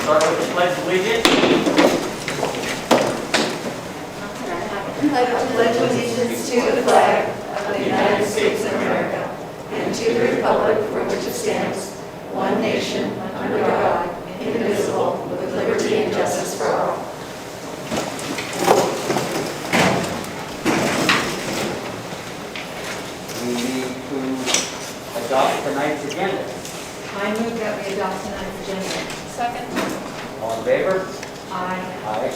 Start with the pledge of allegiance. I pledge allegiance to the flag of the United States of America and to the republic for which it stands, one nation, under God, indivisible, with liberty and justice for all. We need to adopt tonight's agenda. I move that we adopt tonight's agenda. Second. All in favor? Aye. Aye.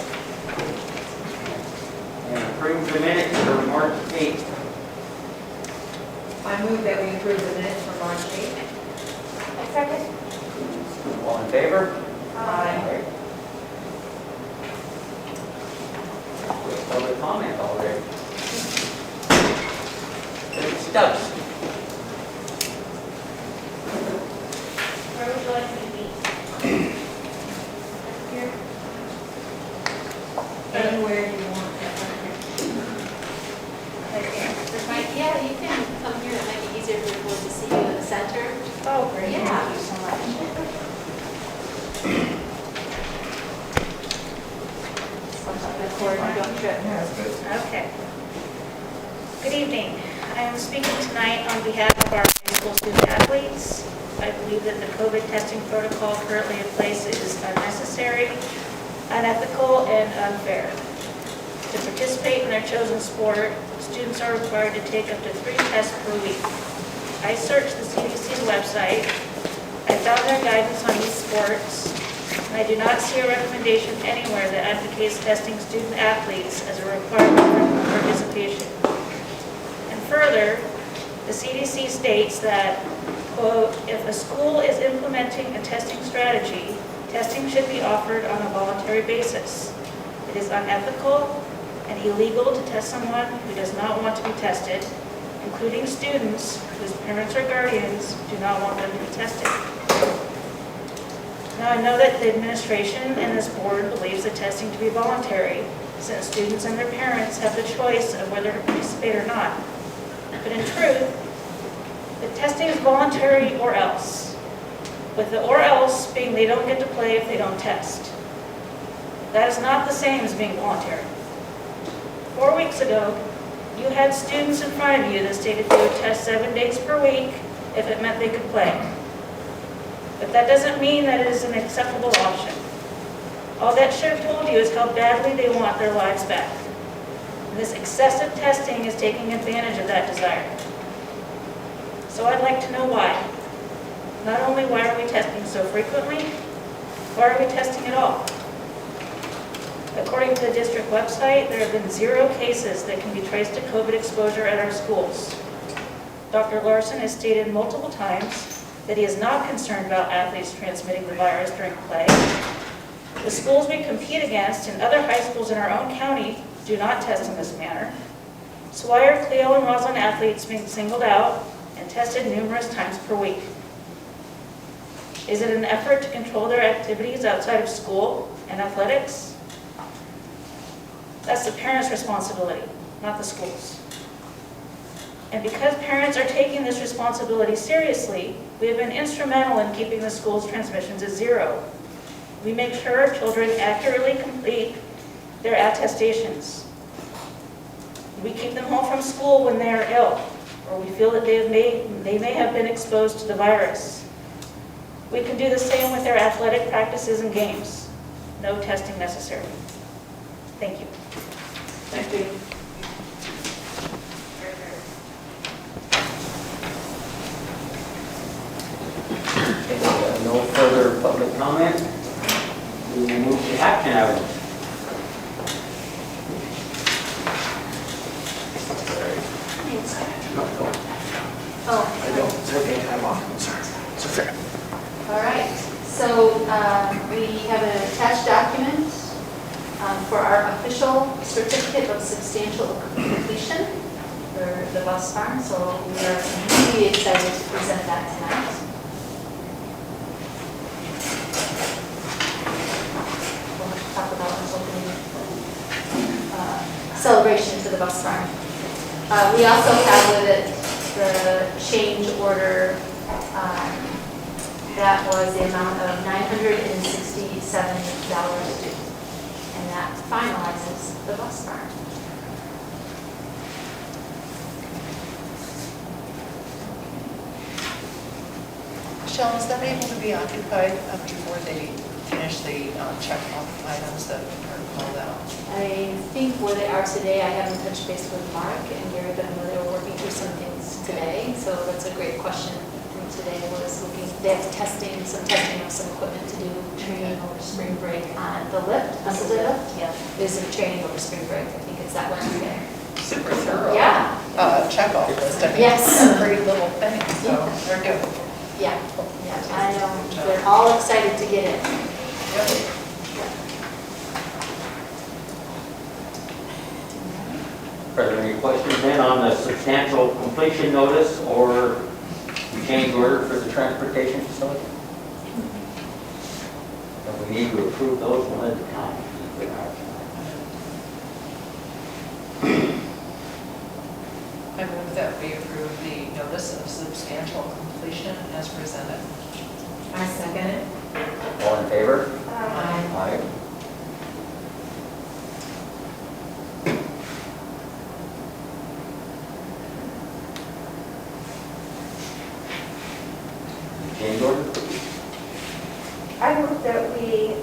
And approve the minutes for March 8th. I move that we approve the minutes for March 8th. Second. All in favor? Aye. Public comment already. Stubbs. Where would you like me to be? Here. Anywhere you want. Right here. Yeah, you can come here. It might be easier for people to see you in the center. Oh, great. Yeah. Thank you so much. Don't trip. Okay. Good evening. I am speaking tonight on behalf of our high school student athletes. I believe that the COVID testing protocol currently in place is unnecessary, unethical, and unfair. To participate in their chosen sport, students are required to take up to 3 tests per week. I searched the CDC's website. I found their guidance on these sports, and I do not see a recommendation anywhere that advocates testing student athletes as a requirement for participation. And further, the CDC states that, quote, if a school is implementing a testing strategy, testing should be offered on a voluntary basis. It is unethical and illegal to test someone who does not want to be tested, including students whose parents or guardians do not want them to be tested. Now, I know that the administration and this board believes the testing to be voluntary, since students and their parents have the choice of whether to participate or not. But in truth, the testing is voluntary or else, with the or else being they don't get to play if they don't test. That is not the same as being voluntary. 4 weeks ago, you had students in front of you that stated they would test 7 days per week if it meant they could play. But that doesn't mean that it is an acceptable option. All that should have told you is how badly they want their lives back. And this excessive testing is taking advantage of that desire. So I'd like to know why. Not only why are we testing so frequently, why are we testing at all? According to the district website, there have been 0 cases that can be traced to COVID exposure at our schools. Dr. Larson has stated multiple times that he is not concerned about athletes transmitting the virus during play. The schools we compete against and other high schools in our own county do not test in this manner. So why are Cleo and Roslyn athletes being singled out and tested numerous times per week? Is it an effort to control their activities outside of school and athletics? That's the parents' responsibility, not the schools. And because parents are taking this responsibility seriously, we have been instrumental in keeping the school's transmissions at 0. We make sure our children accurately complete their attestations. We keep them home from school when they are ill, or we feel that they may have been exposed to the virus. We can do the same with their athletic practices and games. No testing necessary. Thank you. Thank you. No further public comment. We will move to action items. Oh, It's okay, I'm off, I'm sorry. It's okay. all right. So we have an attached document for our official certificate of substantial completion for the bus farm. So we are really excited to present that tonight. We'll talk about this opening celebration to the bus farm. We also have with it the change order that was the amount of $967. And that finalizes the bus barn. Michelle, is that able to be occupied before they finish the check-off items that are called out? I think where they are today, I haven't touched base with Mark and Gary, but I know they were working through some things today. So that's a great question from today, was looking, they have some testing of some equipment to do, training over spring break on the lift, on the lift. Yeah, there's some training over spring break. I think it's that Wednesday. Super thorough. Yeah. Check-off list. I mean, Yes. every little thing, so they're doing it. Yeah, yeah, I know. They're all excited to get in. Really. Are there any questions then on the substantial completion notice or the change order for the transportation facility? And we need to approve those one at a time. I move that we approve the notice of substantial completion as presented. I second it. All in favor? Aye. Aye. Change order? I move that we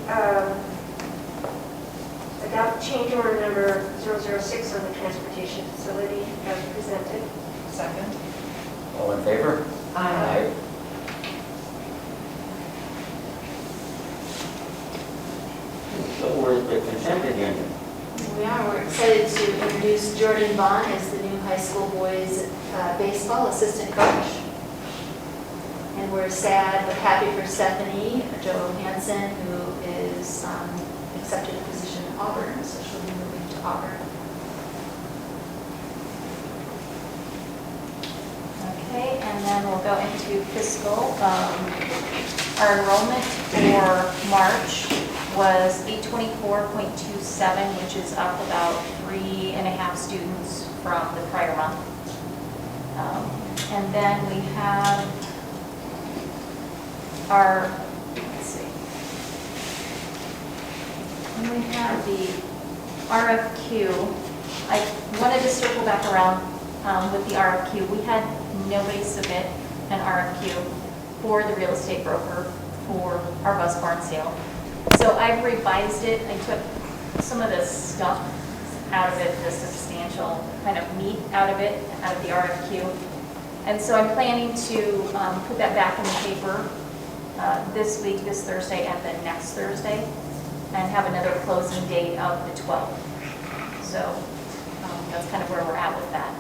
adopt change order number 006 on the transportation facility as presented. Second. All in favor? Aye. So we're at the consent agenda. We are, we're excited to introduce Jordan Vaughn as the new high school boys baseball assistant coach. And we're sad but happy for Stephanie Joe Hansen, who is accepted a position in Auburn, so she'll be moving to Auburn. Okay, and then we'll go into fiscal. Our enrollment for March was 824.27, which is up about 3.5 students from the prior month. And then we have our, let's see. And we have the RFQ. I wanted to circle back around with the RFQ. We had nobody submit an RFQ for the real estate broker for our bus barn sale. So I've revised it. I took some of the stuff out of it, the substantial kind of meat out of it, out of the RFQ. And so I'm planning to put that back in the paper this week, this Thursday, and then next Thursday, and have another closing date of the 12th. So that's kind of where we're at with that.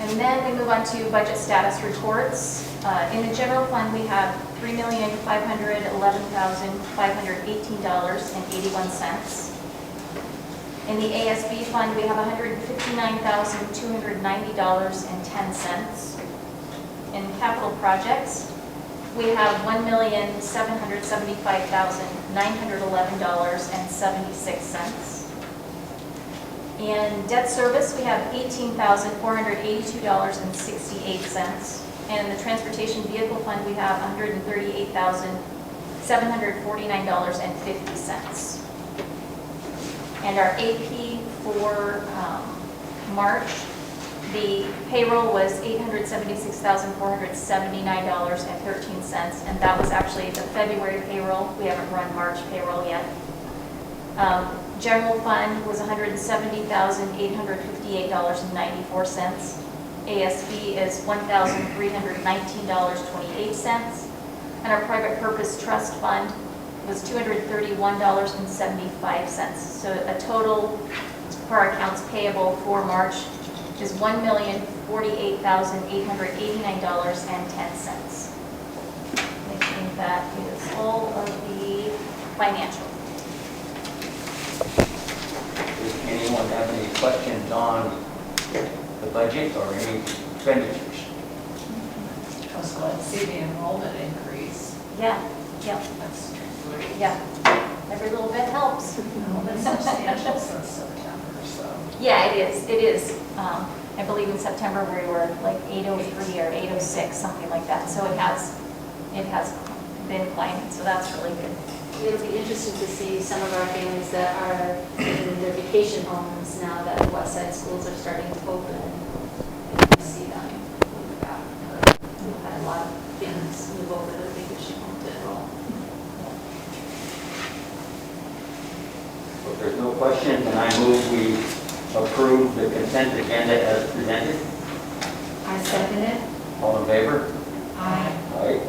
And then we move on to budget status reports. In the general fund, we have $3,511,518.81. In the ASB fund, we have $159,290.10. In capital projects, we have $1,775,911.76. In debt service, we have $18,482.68. And in the transportation vehicle fund, we have $138,749.50. And our AP for March, the payroll was $876,479.13, and that was actually the February payroll. We haven't run March payroll yet. General fund was $170,858.94. ASB is $1,319.28. And our private purpose trust fund was $231.75. So a total for our accounts payable for March is $1,048,889.10. I think that is all of the financial. Does anyone have any questions on the budget or any expenditures? I was glad to see the enrollment increase. Yeah, yeah, That's great. yeah. Every little bit helps. Well, that's substantial since September, so. Yeah, it is, it is. I believe in September we were like 803 or 806, something like that. So it has been climbing, so that's really good. It'll be interesting to see some of our families that are in their vacation homes now that the West Side schools are starting to open. And you see them move back. We've had a lot of families move over to the vacation home to enroll. If there's no questions, then I move we approve the consent agenda as presented. I second it. All in favor? Aye. Aye.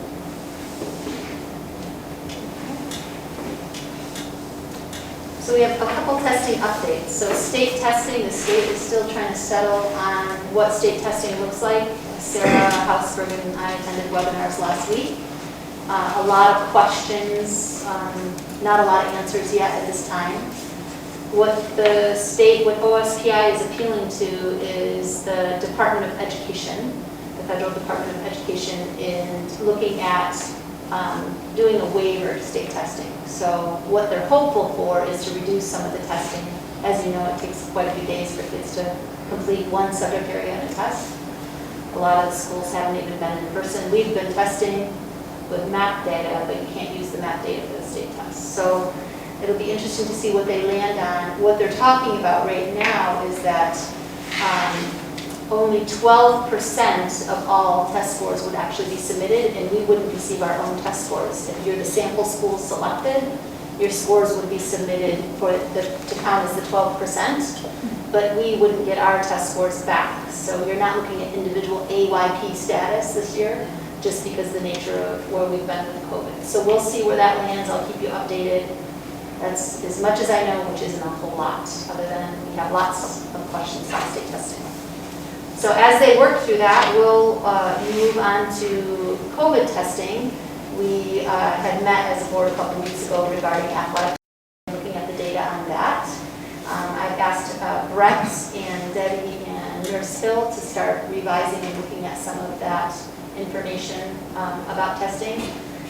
So we have a couple testing updates. So state testing, the state is still trying to settle on what state testing looks like. Sarah Hausberg and I attended webinars last week. A lot of questions, not a lot of answers yet at this time. What the state, what OSPI is appealing to is the Department of Education, the Federal Department of Education, in looking at doing a waiver to state testing. So what they're hopeful for is to reduce some of the testing. As you know, it takes quite a few days for kids to complete one subject area on a test. A lot of the schools haven't even been in person. We've been testing with MAP data, but you can't use the MAP data for the state tests. So it'll be interesting to see what they land on. What they're talking about right now is that only 12% of all test scores would actually be submitted, and we wouldn't receive our own test scores. If you're the sample school selected, your scores would be submitted to count as the 12%, but we wouldn't get our test scores back. So you're not looking at individual AYP status this year, just because the nature of where we've been with COVID. So we'll see where that lands. I'll keep you updated. That's as much as I know, which isn't a whole lot, other than we have lots of questions on state testing. So as they work through that, we'll move on to COVID testing. We had met as a board a couple weeks ago regarding athletic, looking at the data on that. I've asked Brett and Debbie and Nurse Hill to start revising and looking at some of that information about testing.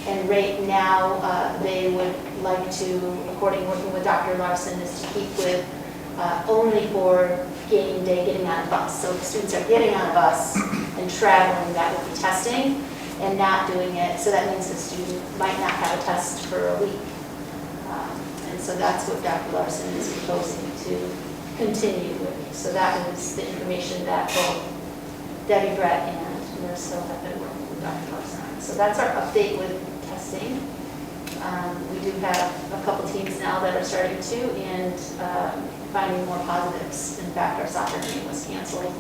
And right now, they would like to, according working with Dr. Larson, is to keep with only for game day getting on a bus. So if students are getting on a bus and traveling, that would be testing and not doing it. So that means the student might not have a test for a week. And so that's what Dr. Larson is proposing to continue with. So that is the information that both Debbie, Brett, and Nurse Hill have been working with Dr. Larson on. So that's our update with testing. We do have a couple teams now that are starting to and finding more positives. In fact, our soccer team was canceled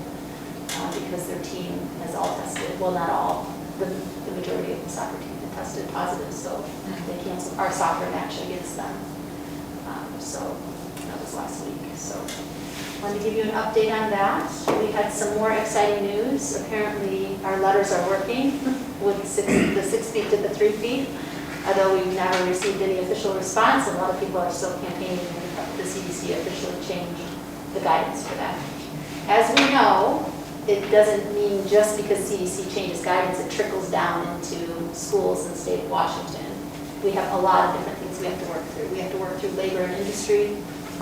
because their team has all tested. Well, not all. The majority of the soccer team had tested positive, so they canceled our soccer match against them. So that was last week. So I wanted to give you an update on that. We had some more exciting news. Apparently, our letters are working with the 6 feet to the 3 feet. Although we've never received any official response, a lot of people are still campaigning, and the CDC officially changed the guidance for that. As we know, it doesn't mean just because CDC changes guidance, it trickles down into schools in the state of Washington. We have a lot of different things we have to work through. We have to work through labor and industry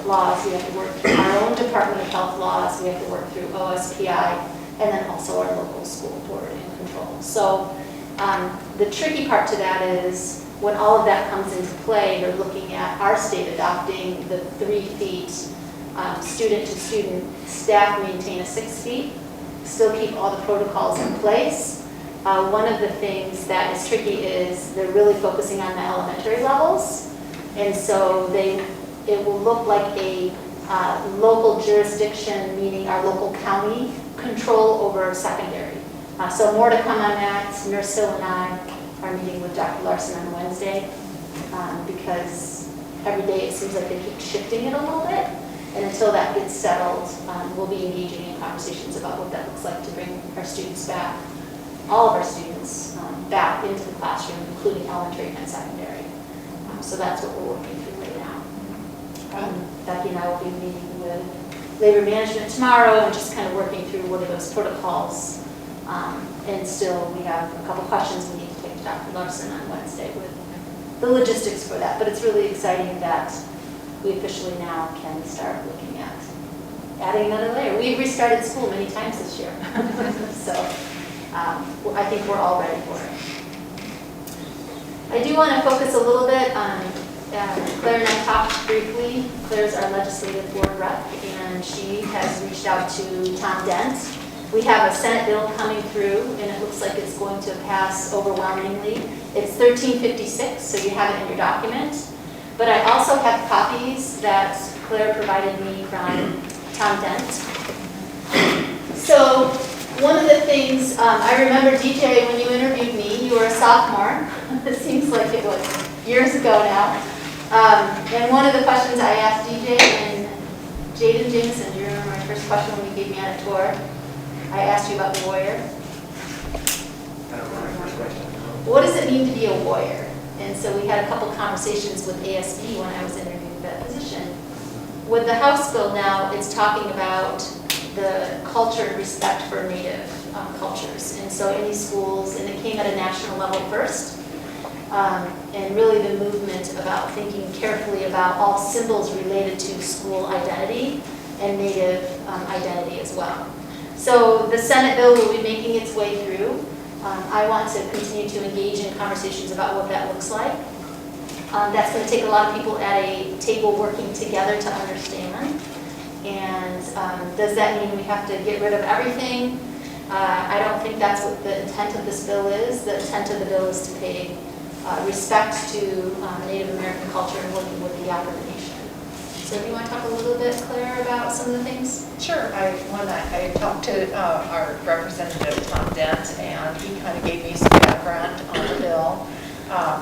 laws, we have to work through our own Department of Health laws, we have to work through OSPI, and then also our local school board and control. So the tricky part to that is when all of that comes into play, you're looking at our state adopting the 3 feet student to student, staff maintain a 6 feet, still keep all the protocols in place. One of the things that is tricky is they're really focusing on the elementary levels. And so it will look like a local jurisdiction, meaning our local county control over secondary. So more to come on that. Nurse Hill and I are meeting with Dr. Larson on Wednesday because every day it seems like they keep shifting it a little bit. And until that gets settled, we'll be engaging in conversations about what that looks like to bring our students back, all of our students back into the classroom, including elementary and secondary. So that's what we're working through right now. Becky and I will be meeting with labor management tomorrow and just kind of working through what are those protocols. And still, we have a couple questions we need to take to Dr. Larson on Wednesday with the logistics for that. But it's really exciting that we officially now can start looking at adding another layer. We've restarted school many times this year. So I think we're all ready for it. I do want to focus a little bit on, Claire and I talked briefly. Claire's our legislative board rep, and she has reached out to Tom Dent. We have a Senate bill coming through, and it looks like it's going to pass overwhelmingly. It's 1356, so you have it in your document. But I also have copies that Claire provided me from Tom Dent. So one of the things, I remember DJ, when you interviewed me, you were a sophomore. It seems like it was years ago now. And one of the questions I asked DJ and Jaden Jameson, do you remember my first question when you gave me on a tour? I asked you about the warrior. I don't remember my first question. What does it mean to be a warrior? And so we had a couple conversations with ASB when I was interviewing for that position. With the House bill now, it's talking about the culture and respect for Native cultures. And so any schools, and it came at a national level first, and really the movement about thinking carefully about all symbols related to school identity and Native identity as well. So the Senate bill will be making its way through. I want to continue to engage in conversations about what that looks like. That's going to take a lot of people at a table working together to understand. And does that mean we have to get rid of everything? I don't think that's what the intent of this bill is. The intent of the bill is to pay respect to Native American culture and working with the Yakama Nation. So do you want to talk a little bit, Claire, about some of the things? Sure. When I talked to our representative, Tom Dent, and he kind of gave me some background on the bill.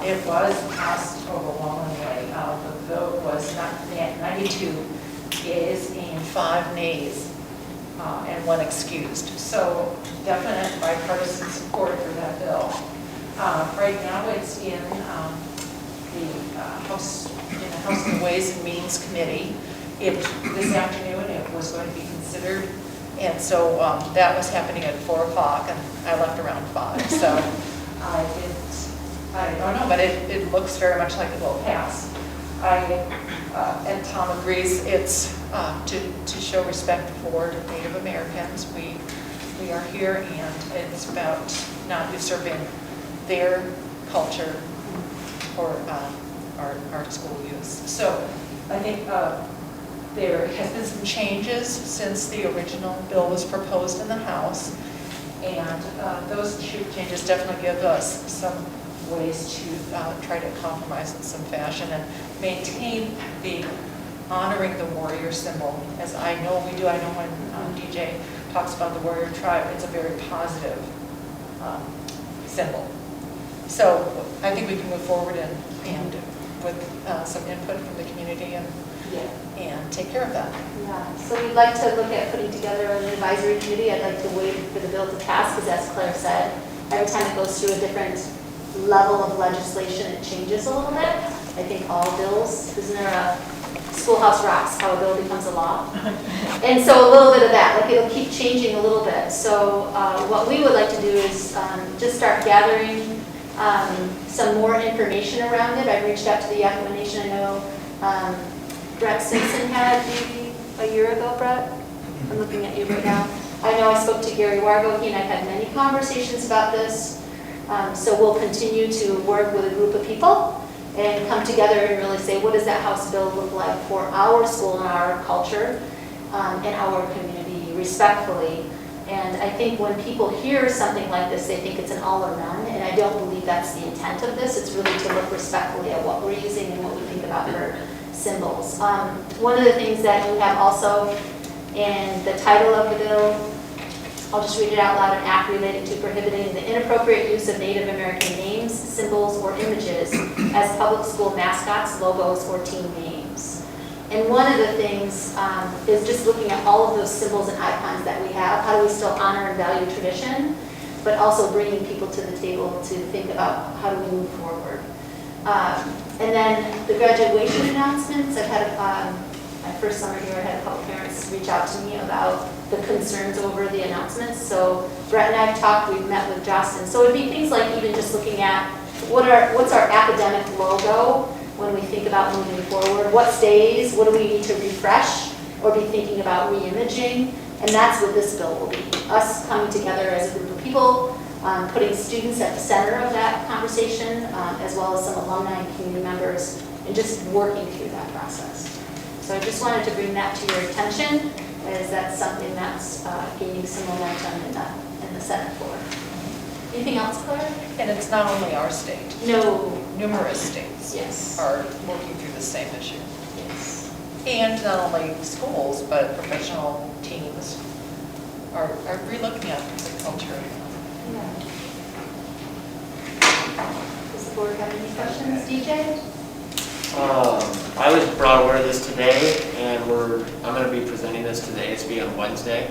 It was passed overwhelmingly. The vote was 92 yeas and 5 nays, and 1 excused. So definite bipartisan support for that bill. Right now it's in the House and Ways and Means Committee. This afternoon it was going to be considered, and so that was happening at 4 o'clock, and I left around 5. So I don't know, but it looks very much like it will pass. And Tom agrees it's to show respect for Native Americans. We are here, and it's about not usurping their culture for our school use. So I think there has been some changes since the original bill was proposed in the House, and those changes definitely give us some ways to try to compromise in some fashion and maintain the honoring the warrior symbol, as I know we do. I know when DJ talks about the warrior tribe, it's a very positive symbol. So I think we can move forward and with some input from the community and take care of that. Yeah, so we'd like to look at putting together an advisory committee. I'd like to wait for the bill to pass, because as Claire said, every time it goes through a different level of legislation, it changes a little bit. I think all bills, isn't there a Schoolhouse Rocks, how a bill becomes a law? And so a little bit of that, like it'll keep changing a little bit. So what we would like to do is just start gathering some more information around it. I reached out to the Yakama Nation. I know Brett Simpson had maybe a year ago, Brett? I'm looking at you right now. I know I spoke to Gary Wargo. He and I had many conversations about this. So we'll continue to work with a group of people and come together and really say, what does that House bill look like for our school and our culture and our community respectfully. And I think when people hear something like this, they think it's an all or none, and I don't believe that's the intent of this. It's really to look respectfully at what we're using and what we think about for symbols. One of the things that we have also in the title of the bill, I'll just read it out loud, an act relating to prohibiting the inappropriate use of Native American names, symbols, or images as public school mascots, logos, or team names. And one of the things is just looking at all of those symbols and icons that we have. How do we still honor and value tradition, but also bringing people to the table to think about how do we move forward. And then the graduation announcements. I've had my first summer here, I had a couple parents reach out to me about the concerns over the announcements. So Brett and I have talked, we've met with Justin. So it'd be things like even just looking at what's our academic logo when we think about moving forward, what stays, what do we need to refresh, or be thinking about re-imaging. And that's what this bill will be, us coming together as a group of people, putting students at the center of that conversation, as well as some alumni and community members, and just working through that process. So I just wanted to bring that to your attention, as that's something that's gaining some momentum in the Senate floor. Anything else, Claire? And it's not only our state. No. Numerous states Yes. are working through the same issue. Yes. And not only schools, but professional teams are relooking at the culture. Yeah. Does the board have any questions? DJ? I was brought aware of this today, and I'm going to be presenting this to the ASB on Wednesday.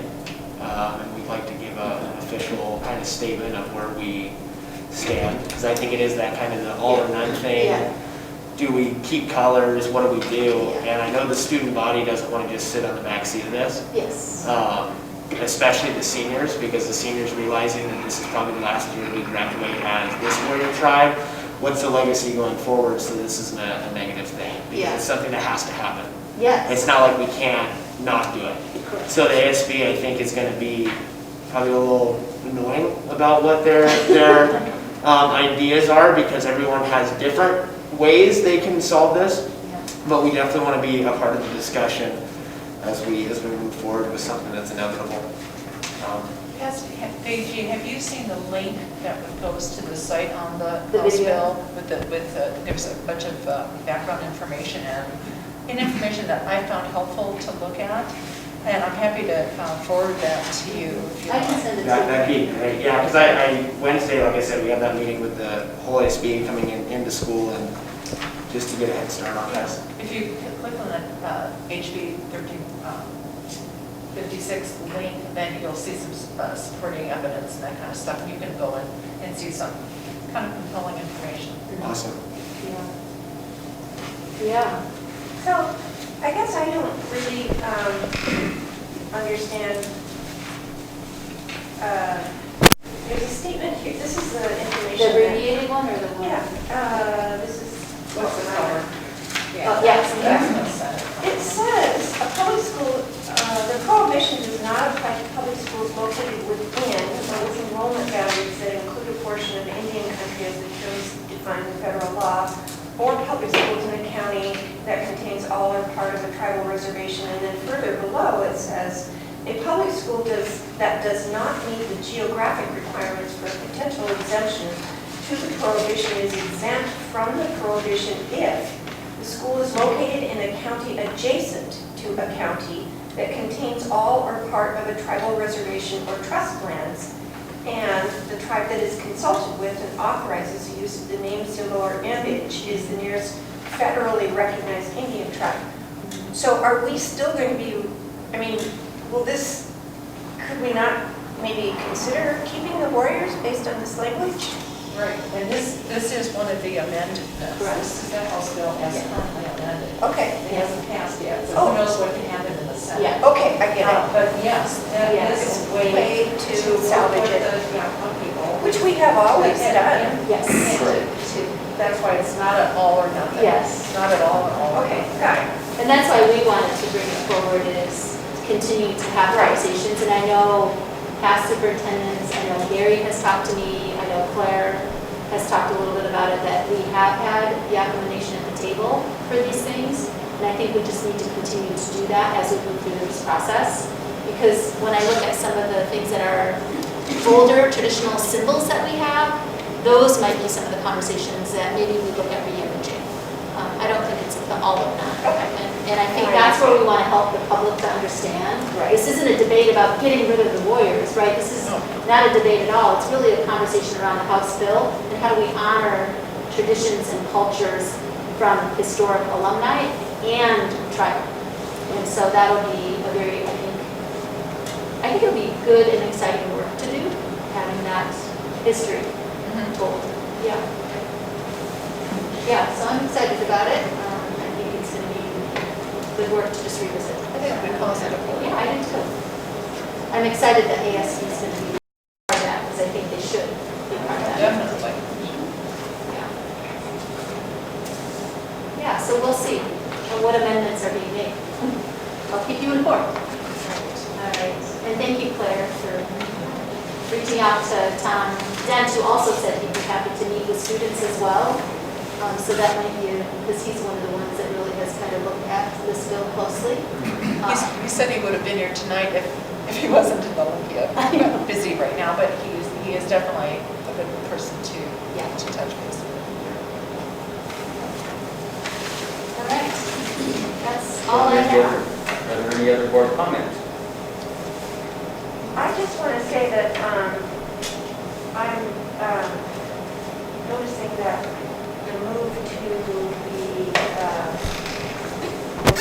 And we'd like to give an official kind of statement of where we stand, because I think it is that kind of the all or none thing. Yeah. Do we keep colors? What do we do? Yeah. And I know the student body doesn't want to just sit on the back seat of this. Yes. Especially the seniors, because the seniors realizing that this is probably the last year we graduate as this warrior tribe. What's the legacy going forward so this isn't a negative thing? Because Yeah. it's something that has to happen. Yes. It's not like we can't not do it. Correct. So the ASB, I think, is going to be probably a little annoying about what their ideas are, because everyone has different ways they can solve this. Yeah. But we definitely want to be a part of the discussion as we move forward with something that's inevitable. Paige, have you seen the link that goes to the site on the The House video. bill? There's a bunch of background information and information that I found helpful to look at. And I'm happy to forward that to you if you I can want. send it to you. That'd be great, yeah, because I Wednesday, like I said, we have that meeting with the whole ASB coming into school, and just to get a head start on this. If you click on that HB 1356 link, then you'll see some supporting evidence and that kind of stuff. You can go in and see some kind of compelling information. Awesome. Yeah. Yeah. So, I guess I don't really understand. There's a statement here, this is the information The that... abbreviated one or the one? Yeah, this is... What's the cover? Oh, yes. It says, a public school, the prohibition does not apply to public schools located within or with enrollment boundaries that include a portion of Indian country as the terms defined in federal law, or public schools in a county that contains all or part of a tribal reservation. And then further below, it says, a public school that does not meet the geographic requirements for a potential exemption to the prohibition is exempt from the prohibition if the school is located in a county adjacent to a county that contains all or part of a tribal reservation or trust lands, and the tribe that is consulted with and authorizes the use of the name, symbol, or image is the nearest federally recognized Indian tribe. So are we still going to be, I mean, could we not maybe consider keeping the warriors based on this language? Right, and this is one of the amendments. Correct. This is the House bill as currently amended. Okay, It hasn't passed yet, so Oh. who knows what can happen in the Senate. Yeah. okay, I get it. But yes, that Yes. is a way Way to to work salvage with it. the young people. Which we have always done. Yes. That's why it's not at all or nothing. Yes. It's not at all or all. Okay, got it. And that's why we wanted to bring it forward, is continuing to have Right. conversations. And I know past superintendents, I know Gary has talked to me, I know Claire has talked a little bit about it, that we have had the accommodation at the table for these things. And I think we just need to continue to do that as we move through this process. Because when I look at some of the things that are older traditional symbols that we have, those might be some of the conversations that maybe we look at re-imaging. I don't think it's the all or none. And I think that's where we want to help the public to understand. Right. This isn't a debate about getting rid of the warriors, right? This is not a debate at all. It's really a conversation around the House bill and how do we honor traditions and cultures from historic alumni and tribal. And so that'll be a very, I think it'll be good and exciting work to do, having that history told. Yeah. Yeah, so I'm excited about it. I think it's going to be good work to just revisit. I think it'll be positive. Yeah, I do too. I'm excited that ASC is going to be part of that, because I think they should be part of that. Definitely. Yeah. Yeah, so we'll see what amendments are being made. I'll keep you informed. reaching out to Tom Dent, who also said he'd be happy to meet with students as well. So that might be, because he's one of the ones that really has kind of looked at this bill closely. He said he would have been here tonight if he wasn't in Olympia. Busy right now, but he is definitely a good person to touch base with. All right, that's all I have. Are there any other board comments? I just want to say that I'm noticing that the move to the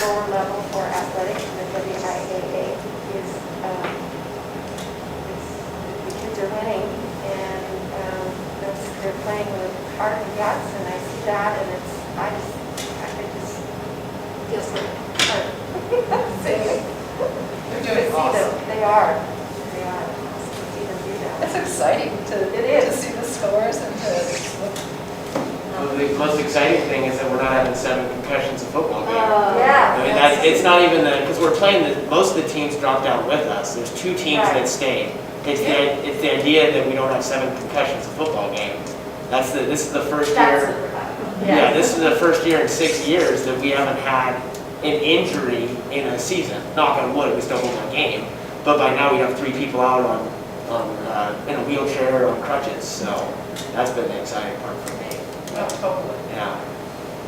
lower level for athletics, the WIAA, is the kids are winning, and they're playing with heart and guts, and I see that, and I just Feels good. They're doing awesome. They are. To see them do that. It's exciting to see the scores and Well, the most exciting thing is that we're not having 7 concussions a football game. Yeah. I mean, it's not even because we're playing, most of the teams dropped out with us. There's 2 teams Right. that stayed. It's the idea that we don't have 7 concussions a football game. This is the first That's year. super. Yeah, this is the first year in 6 years that we haven't had an injury in a season. Knock on wood, we still won that game. But by now we have 3 people out in a wheelchair or on crutches. So that's been the exciting part for me. well, totally. Yeah.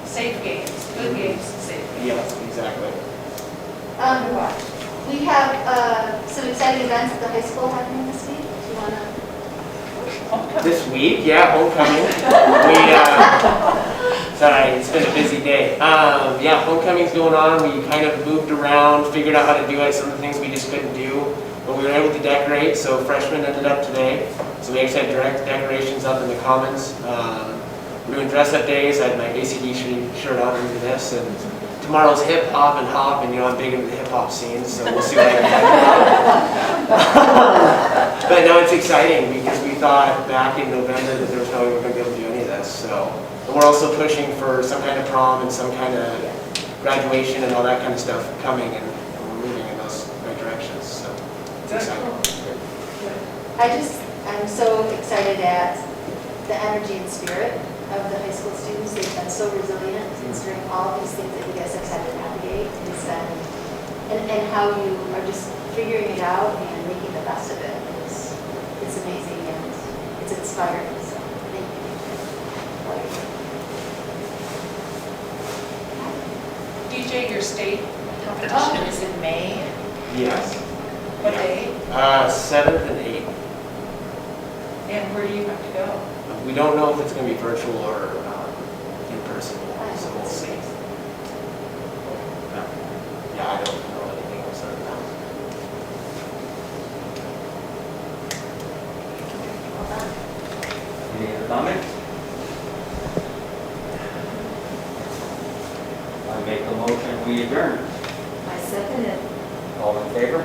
Safe games, good games, safe games. Yes, exactly. We have some exciting events at the high school happening this week. Do you want to? This week, yeah, homecoming. Sorry, it's been a busy day. Yeah, homecoming's going on. We kind of moved around, figured out how to do it. Some of the things we just couldn't do, but we were able to decorate. So freshmen ended up today. So we actually had direct decorations up in the commons. We're doing dress-up days. I had my ACD shirt on under this, and tomorrow's hip hop, and I'm big into the hip hop scene, so we'll see what I can do. But no, it's exciting because we thought back in November that there was no way we were going to be able to do any of this. So, and we're also pushing for some kind of prom and some kind of graduation and all that kind of stuff coming, and we're moving in those right directions. So it's exciting. I'm so excited at the energy and spirit of the high school students. They've been so resilient considering all these things that you guys have had to navigate. It's been, and how you are just figuring it out and making the best of it. It's amazing and it's inspiring. So thank you. DJ, your state competition is in May. Yes. What day? 7th and 8th. And where do you have to go? We don't know if it's going to be virtual or in person, so we'll see. Yeah, I don't know anything else other than that. Well done. Any other comments? I make the motion, we adjourn. I second it. All in favor?